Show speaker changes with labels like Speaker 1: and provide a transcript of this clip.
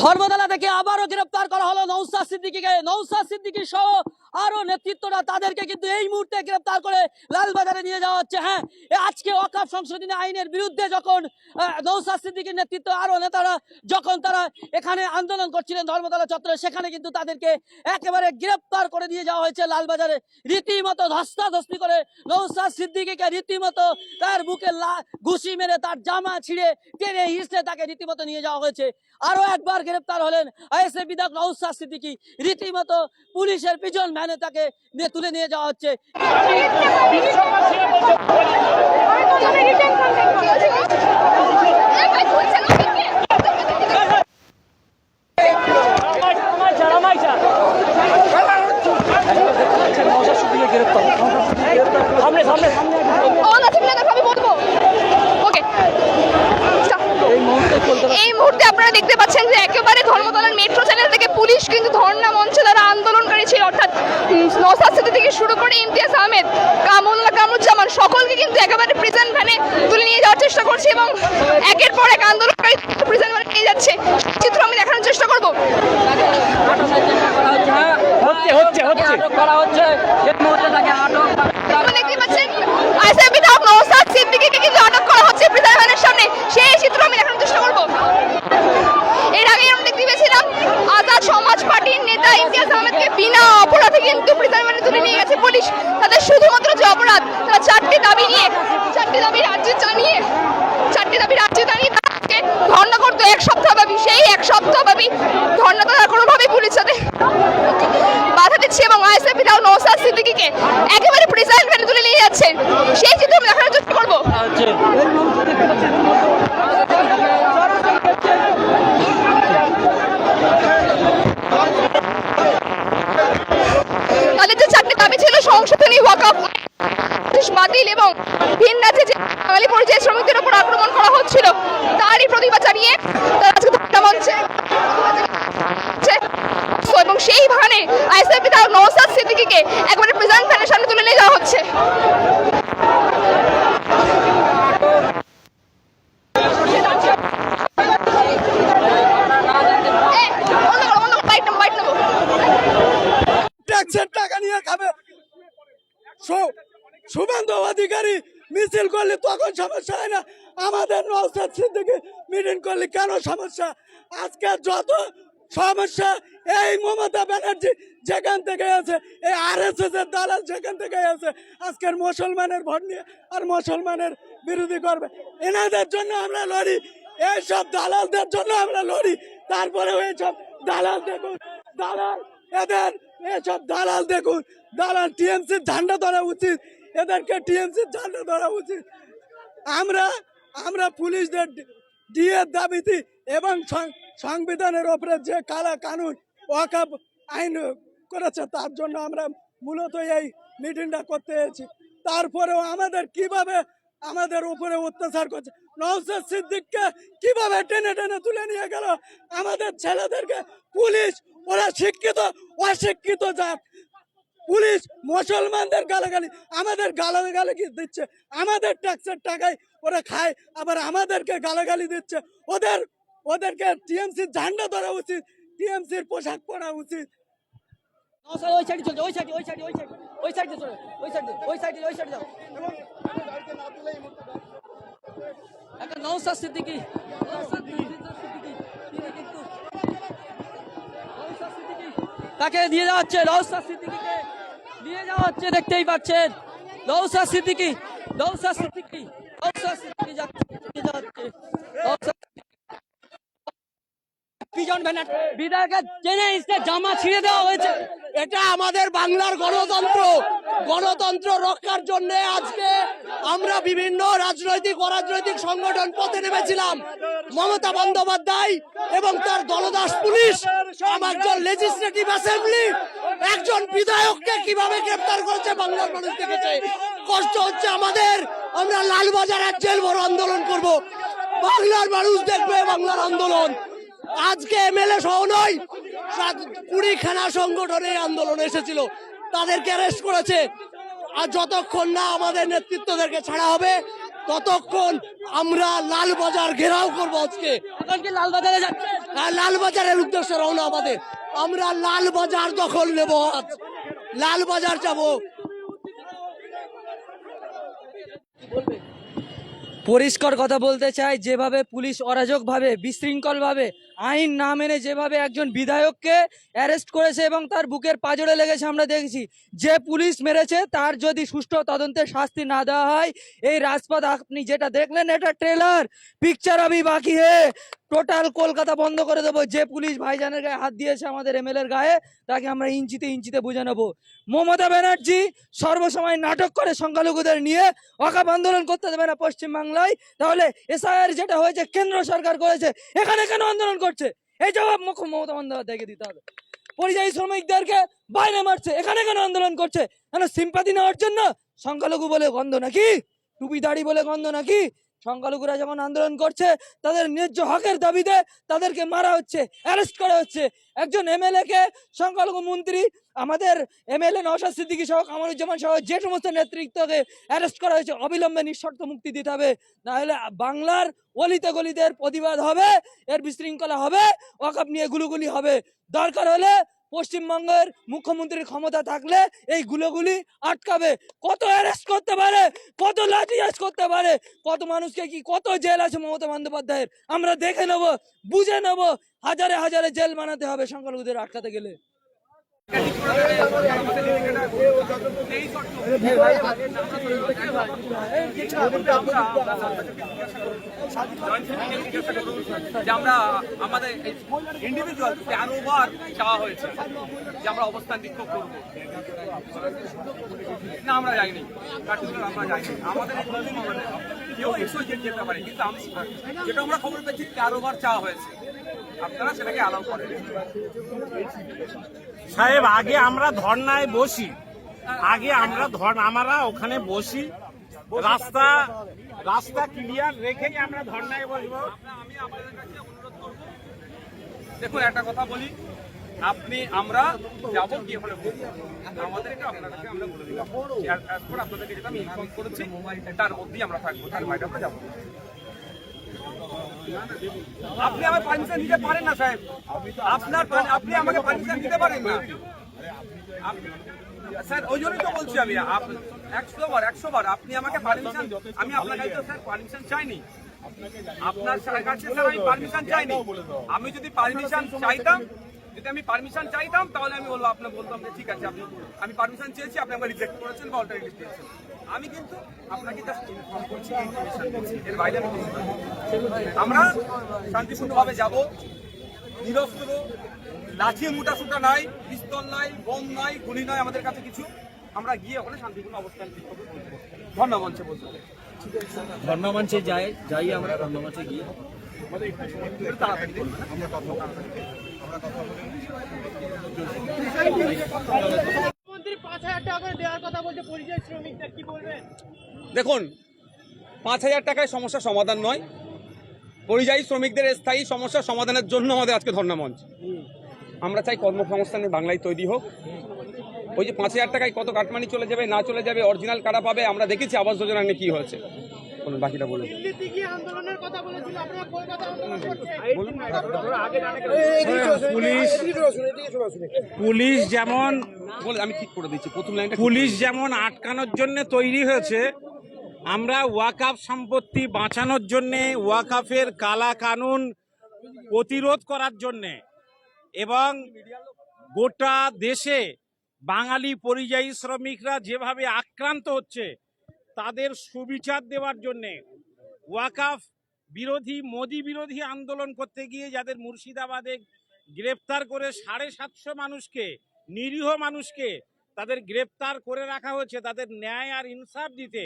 Speaker 1: ধর্মতলা থেকে আবারও গ্রেপ্তার করা হলো নওশাদ সিদ্দিকীকে। নওশাদ সিদ্দিকী সহ আরো নেতৃত্বরা, তাদেরকে কিন্তু এই মুহূর্তে গ্রেপ্তার করে লালবাজারে নিয়ে যাওয়া হচ্ছে। হ্যাঁ, আজকে ওয়াকফ সংশোধনী আইনের বিরুদ্ধে যখন নওশাদ সিদ্দিকীর নেতৃত্ব আরো নেতারা যখন তারা এখানে আন্দোলন করছিলেন ধর্মতলা চত্বরে, সেখানে কিন্তু তাদেরকে একেবারে গ্রেপ্তার করে নিয়ে যাওয়া হয়েছে লালবাজারে। রীতিমতো ধস্তাধস্তি করে নওশাদ সিদ্দিকীকে রীতিমতো তার বুকে ঘুষি মেরে তার জামা ছিঁড়ে টেনে হিঁচড়ে তাকে রীতিমতো নিয়ে যাওয়া হয়েছে। আরো একবার গ্রেপ্তার হলেন আইএসএফ বিধায়ক নওশাদ সিদ্দিকী। রীতিমতো পুলিশের পিছন ভ্যানে তাকে তুলে নিয়ে যাওয়া হচ্ছে।
Speaker 2: এই মুহূর্তে আপনারা দেখতে পাচ্ছেন যে একেবারে ধর্মতলার মেট্রো চ্যানেল থেকে পুলিশ কিন্তু ধর্ণা মঞ্চে যারা আন্দোলনকারী ছিল, অর্থাৎ নওশাদ সিদ্দিকী থেকে শুরু করে ইমতিয়াজ আহমেদ, কামরুজ্জামান, সকলকে কিন্তু একেবারে প্রিজন ভ্যানে তুলে নিয়ে যাওয়ার চেষ্টা করছে এবং একের পর এক আন্দোলনকারী প্রিজন ভ্যানে নিয়ে যাচ্ছে। চিত্র আমি দেখানোর চেষ্টা করবো। দেখতে পাচ্ছেন আইএসএফ বিধায়ক নওশাদ সিদ্দিকীকে কিন্তু আটক করা হচ্ছে প্রিজন ভ্যানের সামনে। সেই চিত্র আমি দেখানোর চেষ্টা করবো। এর আগে আমরা দেখতে পেয়েছিলাম আজাদ সমাজ পার্টির নেতা ইমতিয়াজ আহমেদকে বিনা অপরাধে কিন্তু প্রিজন ভ্যানে তুলে নিয়ে গেছে পুলিশ। তাদের শুধুমাত্র যে অপরাধ, তারা চারটি দাবি রাজ্যে জানিয়ে তাকে ধর্ণা করতো এক সপ্তাহব্যাপী। সেই এক সপ্তাহব্যাপী ধর্ণা তারা কোনোভাবেই পুলিশ সাথে বাধা দিচ্ছে এবং আইএসএফ বিধায়ক নওশাদ সিদ্দিকীকে একেবারে প্রিজন ভ্যানে তুলে নিয়ে যাচ্ছে। সেই চিত্র আমি দেখানোর চেষ্টা করবো। তাদের যে চারটি দাবি ছিল, সংশোধনী, ওয়াকফ বাতিল এবং ভিন রাজ্যে যে বাঙালি পরিযায়ী শ্রমিকদের উপর আক্রমণ করা হচ্ছিল তারই প্রতিবাদ জানিয়ে তারা আজকে ধর্ণা মঞ্চে এবং সেই ভানে আইএসএফ বিধায়ক নওশাদ সিদ্দিকীকে একবারে প্রিজন ভ্যানের সামনে তুলে নিয়ে যাওয়া হচ্ছে।
Speaker 3: টাকা নিয়ে খাবে শুভেন্দু অধিকারী মিছিল করলে তখন সমস্যা হয় না, আমাদের নওশাদ সিদ্দিকী মিটিং করলে কেন সমস্যা? আজকে যত সমস্যা এই মমতা ব্যানার্জি যেখান থেকে আছে, এই আরএসএস এর দালাল যেখান থেকে আছে, আজকের মুসলমানের ভোট নিয়ে আর মুসলমানের বিরোধী করবে, এনাদের জন্য আমরা লড়ি, এইসব দালালদের জন্য আমরা লড়ি। তারপরে এইসব দালাল দেখুন, দালাল এদের এসব দালাল দেখুন, দালাল টিএমসির ঝান্ডা ধরা উচিত, এদেরকে টিএমসির ঝান্ডা ধরা উচিত। আমরা পুলিশদের ডিএর দাবিতে এবং সংবিধানের ওপরে যে কালা কানুন ওয়াকফ আইন করেছে তার জন্য আমরা মূলত এই মিটিংটা করতে এসেছি। তারপরেও আমাদের কিভাবে আমাদের উপরে অত্যাচার করছে, নওশাদ সিদ্দিকীকে কিভাবে টেনে টেনে তুলে নিয়ে গেল আমাদের ছেলেদেরকে পুলিশ। ওরা শিক্ষিত অশিক্ষিত জাত, পুলিশ মুসলমানদের গালাগালি, আমাদের গালাগালি দিচ্ছে, আমাদের ট্যাক্সের টাকায় ওরা খায়, আবার আমাদেরকে গালাগালি দিচ্ছে। ওদেরকে টিএমসির ঝান্ডা ধরা উচিত, টিএমসির পোশাক পরা উচিত।
Speaker 1: নওশাদ সিদ্দিকী তাকে দিয়ে যাওয়া হচ্ছে, নওশাদ সিদ্দিকীকে নিয়ে যাওয়া হচ্ছে, দেখতেই পাচ্ছেন নওশাদ সিদ্দিকী বিধায়কের টেনে হিঁচড়ে জামা ছিঁড়ে দেওয়া হয়েছে।
Speaker 4: এটা আমাদের বাংলার গণতন্ত্র রক্ষার জন্য আজকে আমরা বিভিন্ন রাজনৈতিক অরাজনৈতিক সংগঠন পথে নেমেছিলাম। মমতা বন্দ্যোপাধ্যায় এবং তার দলদাস পুলিশ একজন লেজিসলেটিভ অ্যাসেম্বলি, একজন বিধায়ককে কিভাবে গ্রেফতার করেছে বাংলার মানুষ দেখেছে। কষ্ট হচ্ছে আমাদের, আমরা লালবাজারের জেল ভরো আন্দোলন করব, বাংলার মানুষ দেখবে বাংলার আন্দোলন। আজকে এমএলএ সহ নয়, 20খানা সংগঠনে আন্দোলন এসেছিল, তাদেরকে অ্যারেস্ট করেছে। আর যতক্ষণ না আমাদের নেতৃত্বদেরকে ছাড়া হবে ততক্ষণ আমরা লালবাজার ঘেরাও করবো আজকে।
Speaker 1: এখন কি লালবাজারে যাচ্ছে?
Speaker 4: আর লালবাজারের উদ্দেশ্যে রওনা আমাদের, আমরা লালবাজার দখল নেব, আজ লালবাজার যাবো।
Speaker 1: পরিষ্কার কথা বলতে চাই, যেভাবে পুলিশ অরাজকভাবে বিশৃঙ্খলভাবে আইন না মেনে যেভাবে একজন বিধায়ককে অ্যারেস্ট করেছে এবং তার বুকের পাঁজরে লেগেছে আমরা দেখেছি, যে পুলিশ মেরেছে তার যদি সুষ্ঠু তদন্তে শাস্তি না দেওয়া হয়, এই রাজপথ আপনি যেটা দেখলেন এটা ট্রেলার, পিকচার আবি বাকি হে, টোটাল কলকাতা বন্ধ করে দেবো। যে পুলিশ ভাইজানের গায়ে হাত দিয়েছে আমাদের এমএলএর গায়ে, তাকে আমরা ইঞ্চিতে ইঞ্চিতে বুঝে নেবো। মমতা ব্যানার্জি সর্বসময় নাটক করে সংখ্যালঘুদের নিয়ে ওয়াকফ আন্দোলন করতে দেবে না পশ্চিমবাংলায়, তাহলে এসআইআর যেটা হয়েছে কেন্দ্র সরকার করেছে, এখানে কেন আন্দোলন করছে? এই জবাব মমতা বন্দ্যোপাধ্যায়কে দিতে হবে। পরিযায়ী শ্রমিকদেরকে বাইরে মারছে, এখানে কেন আন্দোলন করছে? কেন সিম্পাতি নেওয়ার জন্য? সংখ্যালঘু বলে গন্ধ নাকি? টুপি দাড়ি বলে গন্ধ নাকি? সংখ্যালঘুরা যখন আন্দোলন করছে তাদের ন্যায্য হকের দাবিতে তাদেরকে মারা হচ্ছে, অ্যারেস্ট করা হচ্ছে। একজন এমএলএ কে সংখ্যালঘু মন্ত্রী আমাদের এমএলএ নওশাদ সিদ্দিকী সহ কামরুজ্জামান সহ যে সমস্ত নেতৃত্বকে অ্যারেস্ট করা হয়েছে, অবিলম্বে নিঃশর্ত মুক্তি দিতে হবে, নাহলে বাংলার অলিতে গলিতে এর প্রতিবাদ হবে, এর বিশৃঙ্খলা হবে, ওয়াকফ নিয়ে গুলুগুলি হবে। দরকার হলে পশ্চিমবঙ্গের মুখ্যমন্ত্রীর ক্ষমতা থাকলে এই গুলোগুলি আটকাবে। কত অ্যারেস্ট করতে পারে, কত লাঠিচার্জ করতে পারে, কত মানুষকে কি কত জেল আছে মমতা বন্দ্যোপাধ্যায়ের, আমরা দেখে নেব, বুঝে নেব। হাজারে হাজারে জেল বানাতে হবে সংখ্যালঘুদের আটকাতে গেলে।
Speaker 5: যে আমরা আমাদের ইন্ডিভিজুয়াল 13 বার চাওয়া হয়েছে যে আমরা অবস্থান বিক্ষোভ করব না, আমরা যাইনি, আমরা যাইনি, আমাদের কেউ এসেও যেতে পারে, কিন্তু যেটা আমরা খবর পেয়েছি 13 বার চাওয়া হয়েছে, আপনারা সেটাকে অ্যালাউ করেন।
Speaker 6: সাহেব, আগে আমরা ধর্নায় বসি, আমরা ওখানে বসি, রাস্তা ক্লিয়ার রেখেই আমরা ধর্নায় বসবো।
Speaker 5: আমি আপনাদের কাছে অনুরোধ করব, দেখুন একটা কথা বলি, আমরা যাবো কি ওখানে আমাদের এটা আপনাদেরকে আমরা বলে দিলাম, এরপর আপনাদেরকে যেটা আমি ইনফর্ম করেছি তার মধ্যেই আমরা থাকবো, তার বাইরে আমরা যাবো। আপনি আমাকে পারমিশন দিতে পারেন না সাহেব, আপনি আমাকে পারমিশন দিতে পারেন না স্যার, ওই জন্যই তো বলছি আমি 100 বার আপনি আমাকে পারমিশন, আমি আপনার কাছে স্যার পারমিশন চাইনি, আপনার কাছে স্যার আমি পারমিশন চাইনি। আমি যদি পারমিশন চাইতাম তাহলে আমি বলতাম যে ঠিক আছে, আমি পারমিশন চেয়েছি, আপনি আমাকে রিজেক্ট করেছেন বা অল্টারনেটিভ দিয়েছেন। আমি কিন্তু আপনাকে জাস্ট ইনফর্ম করছি, এর বাইরে আমি কিছু না। আমরা শান্তিপূর্ণভাবে যাব, নিরস্ত্র, লাঠি মুটাসুটা নাই, পিস্তল নাই, বোম নাই, গুলি নাই আমাদের কাছে কিছু, আমরা গিয়ে ওখানে শান্তিপূর্ণ অবস্থান করবো, ধর্ণামঞ্চে বলবো।
Speaker 1: ধর্ণামঞ্চে যাই আমরা ধর্ণামঞ্চে গিয়ে
Speaker 5: তাড়াতাড়ি দেখুন, 5,000 টাকায় সমস্যার সমাধান নয়, পরিযায়ী শ্রমিকদের স্থায়ী সমস্যার সমাধানের জন্য আমাদের আজকে ধর্ণামঞ্চ। আমরা চাই কর্মসংস্থানের বাংলায় তৈরি হোক। ওই যে 5,000 টাকায় কত কাটমানি চলে যাবে না চলে যাবে, অরিজিনাল কারা পাবে, আমরা দেখেছি আবাস যোজনা নিয়ে কি হয়েছে। বলুন, বাকিটা বলুন।
Speaker 6: পুলিশ যেমন
Speaker 5: আমি ঠিক করে দিচ্ছি, প্রথম লাইনটা
Speaker 6: পুলিশ যেমন আটকানোর জন্য তৈরি হয়েছে, আমরা ওয়াকফ সম্পত্তি বাঁচানোর জন্যে, ওয়াকফের কালা কানুন প্রতিরোধ করার জন্যে এবং গোটা দেশে বাঙালি পরিযায়ী শ্রমিকরা যেভাবে আক্রান্ত হচ্ছে তাদের সুবিচার দেওয়ার জন্যে, ওয়াকফ বিরোধী, মোদি বিরোধী আন্দোলন করতে গিয়ে যাদের মুর্শিদাবাদে গ্রেপ্তার করে 750 মানুষকে, নিরীহ মানুষকে তাদের গ্রেপ্তার করে রাখা হয়েছে, তাদের ন্যায় আর ইনসাফ দিতে